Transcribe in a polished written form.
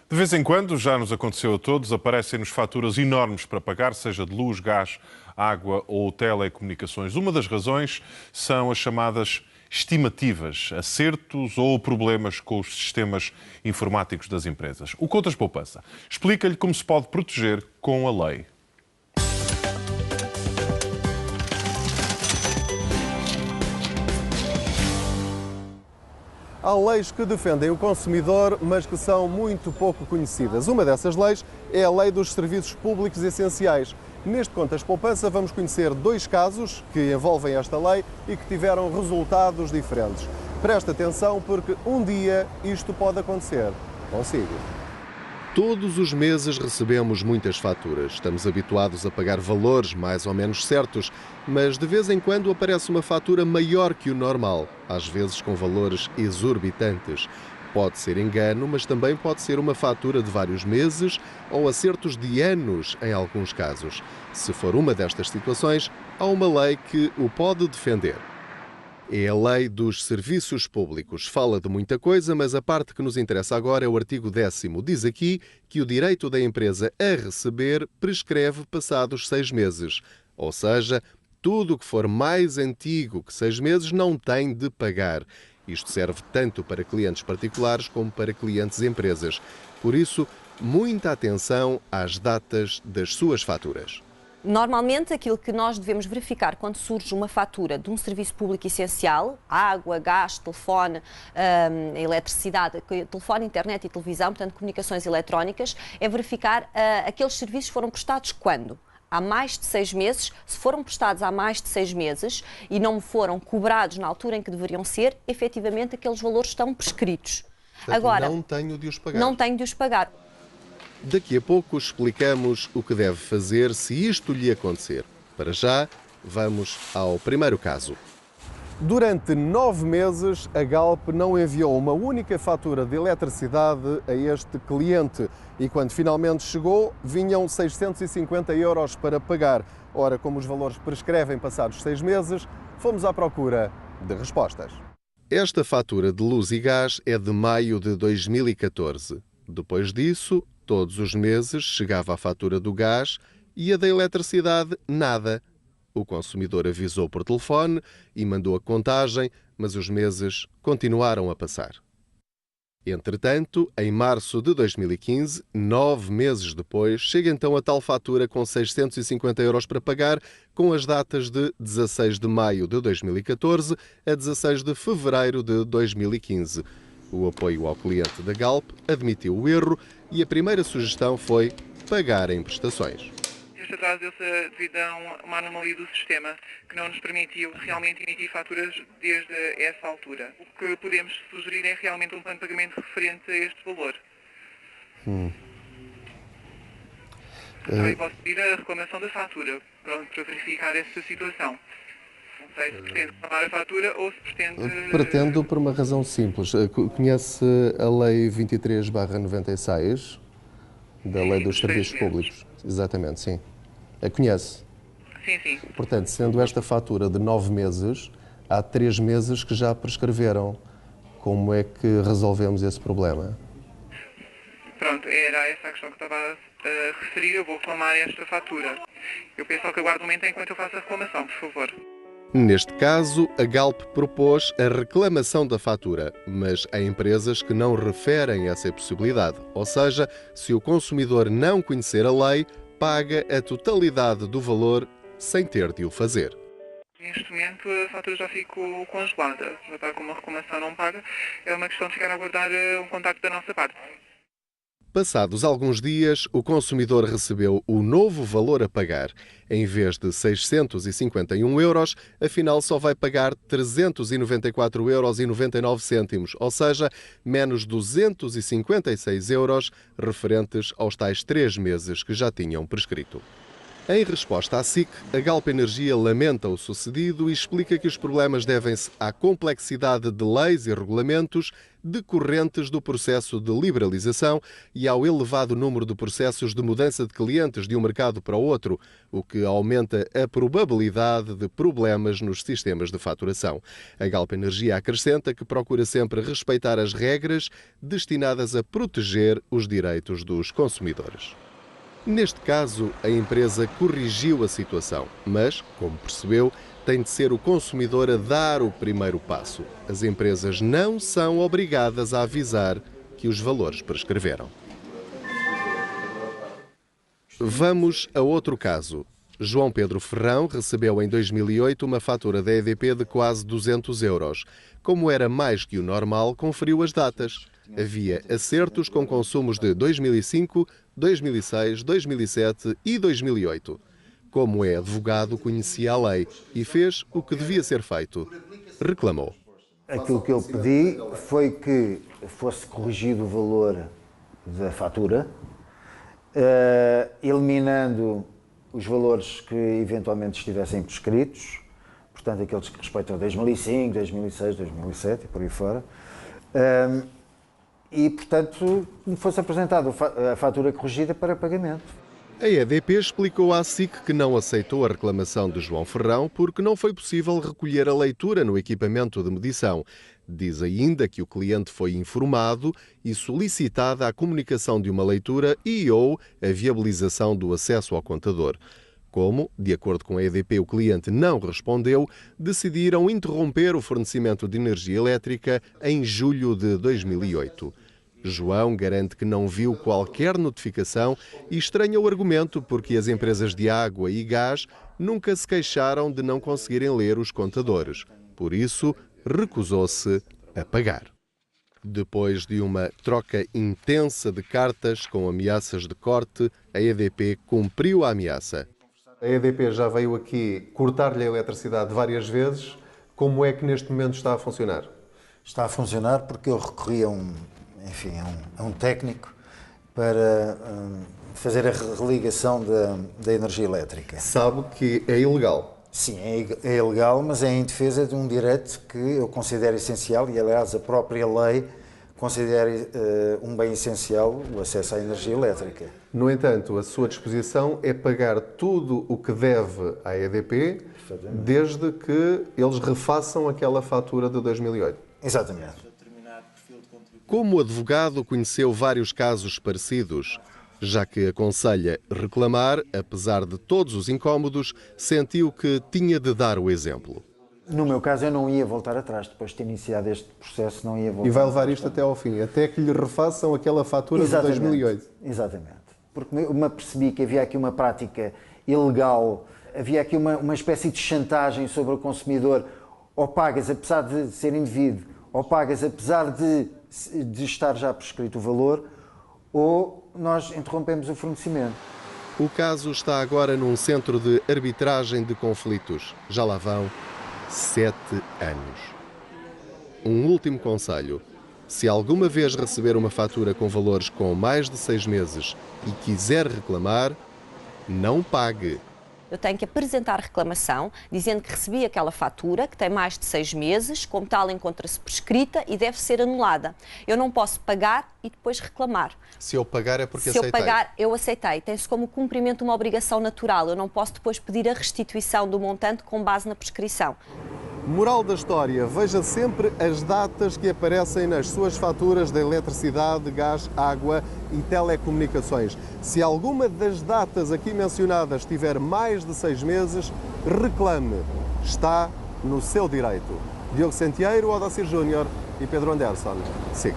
De vez em quando, já nos aconteceu a todos, aparecem-nos faturas enormes para pagar, seja de luz, gás, água ou telecomunicações. Uma das razões são as chamadas estimativas, acertos ou problemas com os sistemas informáticos das empresas. O Contas Poupança explica-lhe como se pode proteger com a lei. Há leis que defendem o consumidor, mas que são muito pouco conhecidas. Uma dessas leis é a Lei dos Serviços Públicos Essenciais. Neste Contas Poupança vamos conhecer dois casos que envolvem esta lei e que tiveram resultados diferentes. Preste atenção porque um dia isto pode acontecer consigo. Todos os meses recebemos muitas faturas. Estamos habituados a pagar valores mais ou menos certos, mas de vez em quando aparece uma fatura maior que o normal, às vezes com valores exorbitantes. Pode ser engano, mas também pode ser uma fatura de vários meses ou acertos de anos em alguns casos. Se for uma destas situações, há uma lei que o pode defender. É a Lei dos Serviços Públicos. Fala de muita coisa, mas a parte que nos interessa agora é o artigo 10º. Diz aqui que o direito da empresa a receber prescreve passados 6 meses. Ou seja, tudo o que for mais antigo que 6 meses não tem de pagar. Isto serve tanto para clientes particulares como para clientes empresas. Por isso, muita atenção às datas das suas faturas. Normalmente, aquilo que nós devemos verificar quando surge uma fatura de um serviço público essencial, água, gás, telefone, eletricidade, telefone, internet e televisão, portanto, comunicações eletrónicas, é verificar aqueles serviços foram prestados quando? Há mais de 6 meses. Se foram prestados há mais de 6 meses e não foram cobrados na altura em que deveriam ser, efetivamente aqueles valores estão prescritos. Portanto, agora, não tenho de os pagar. Não tenho de os pagar. Daqui a pouco explicamos o que deve fazer se isto lhe acontecer. Para já, vamos ao primeiro caso. Durante 9 meses, a Galp não enviou uma única fatura de eletricidade a este cliente. E quando finalmente chegou, vinham 650 € para pagar. Ora, como os valores prescrevem passados 6 meses, fomos à procura de respostas. Esta fatura de luz e gás é de maio de 2014. Depois disso, todos os meses chegava a fatura do gás e a da eletricidade nada. O consumidor avisou por telefone e mandou a contagem, mas os meses continuaram a passar. Entretanto, em março de 2015, 9 meses depois, chega então a tal fatura com 650 € para pagar, com as datas de 16 de maio de 2014 a 16 de fevereiro de 2015. O apoio ao cliente da Galp admitiu o erro e a primeira sugestão foi pagar em prestações. Este atraso deu-se devido a uma anomalia do sistema que não nos permitiu realmente emitir faturas desde essa altura. O que podemos sugerir é realmente um plano de pagamento referente a este valor. Também posso pedir a reclamação da fatura para verificar essa situação. Não sei se pretende reclamar a fatura ou se pretende... Pretendo por uma razão simples. Conhece a Lei 23/96 da Lei dos Serviços Públicos? Exatamente, sim. A conhece? Sim, sim. Portanto, sendo esta fatura de 9 meses, há 3 meses que já prescreveram. Como é que resolvemos esse problema? Pronto, era essa a questão que estava a referir. Eu vou reclamar esta fatura. Eu peço que aguarde um momento enquanto eu faço a reclamação, por favor. Neste caso, a Galp propôs a reclamação da fatura, mas há empresas que não referem essa possibilidade. Ou seja, se o consumidor não conhecer a lei, paga a totalidade do valor sem ter de o fazer. Neste momento a fatura já ficou congelada. Já está com uma reclamação não paga. É uma questão de ficar a aguardar um contacto da nossa parte. Passados alguns dias, o consumidor recebeu o novo valor a pagar. Em vez de 651 €, afinal só vai pagar 394,99 €, ou seja, menos 256 € referentes aos tais 3 meses que já tinham prescrito. Em resposta à SIC, a Galp Energia lamenta o sucedido e explica que os problemas devem-se à complexidade de leis e regulamentos decorrentes do processo de liberalização e ao elevado número de processos de mudança de clientes de um mercado para o outro, o que aumenta a probabilidade de problemas nos sistemas de faturação. A Galp Energia acrescenta que procura sempre respeitar as regras destinadas a proteger os direitos dos consumidores. Neste caso, a empresa corrigiu a situação, mas, como percebeu, tem de ser o consumidor a dar o primeiro passo. As empresas não são obrigadas a avisar que os valores prescreveram. Vamos a outro caso. João Pedro Ferrão recebeu em 2008 uma fatura da EDP de quase 200 euros. Como era mais que o normal, conferiu as datas. Havia acertos com consumos de 2005, 2006, 2007 e 2008. Como é advogado, conhecia a lei e fez o que devia ser feito. Reclamou. Aquilo que eu pedi foi que fosse corrigido o valor da fatura, eliminando os valores que eventualmente estivessem prescritos, portanto aqueles que respeitam a 2005, 2006, 2007 e por aí fora, e portanto me fosse apresentada a fatura corrigida para pagamento. A EDP explicou à SIC que não aceitou a reclamação de João Ferrão porque não foi possível recolher a leitura no equipamento de medição. Diz ainda que o cliente foi informado e solicitada a comunicação de uma leitura ou a viabilização do acesso ao contador. Como, de acordo com a EDP, o cliente não respondeu, decidiram interromper o fornecimento de energia elétrica em julho de 2008. João garante que não viu qualquer notificação e estranha o argumento porque as empresas de água e gás nunca se queixaram de não conseguirem ler os contadores. Por isso, recusou-se a pagar. Depois de uma troca intensa de cartas com ameaças de corte, a EDP cumpriu a ameaça. A EDP já veio aqui cortar-lhe a eletricidade várias vezes. Como é que neste momento está a funcionar? Está a funcionar porque eu recorri a um técnico para fazer a religação da energia elétrica. Sabe que é ilegal? Sim, é ilegal, mas é em defesa de um direito que eu considero essencial e, aliás, a própria lei considera um bem essencial o acesso à energia elétrica. No entanto, a sua disposição é pagar tudo o que deve à EDP, desde que eles refaçam aquela fatura de 2008. Exatamente. Como advogado, conheceu vários casos parecidos. Já que aconselha reclamar, apesar de todos os incómodos, sentiu que tinha de dar o exemplo. No meu caso, eu não ia voltar atrás. Depois de ter iniciado este processo, não ia voltar. E vai levar isto até ao fim, até que lhe refaçam aquela fatura de 2008. Exatamente. Porque eu me apercebi que havia aqui uma prática ilegal, havia aqui uma espécie de chantagem sobre o consumidor. Ou pagas, apesar de ser indevido, ou pagas, apesar de estar já prescrito o valor, ou nós interrompemos o fornecimento. O caso está agora num centro de arbitragem de conflitos. Já lá vão 7 anos. Um último conselho. Se alguma vez receber uma fatura com valores com mais de 6 meses e quiser reclamar, não pague. Eu tenho que apresentar reclamação, dizendo que recebi aquela fatura, que tem mais de 6 meses, como tal encontra-se prescrita e deve ser anulada. Eu não posso pagar e depois reclamar. Se eu pagar é porque aceitei. Se eu pagar, eu aceitei. Tem-se como cumprimento uma obrigação natural. Eu não posso depois pedir a restituição do montante com base na prescrição. Moral da história, veja sempre as datas que aparecem nas suas faturas de eletricidade, gás, água e telecomunicações. Se alguma das datas aqui mencionadas tiver mais de 6 meses, reclame. Está no seu direito. Diogo Santieiro, Odacir Júnior e Pedro Anderson. SIC.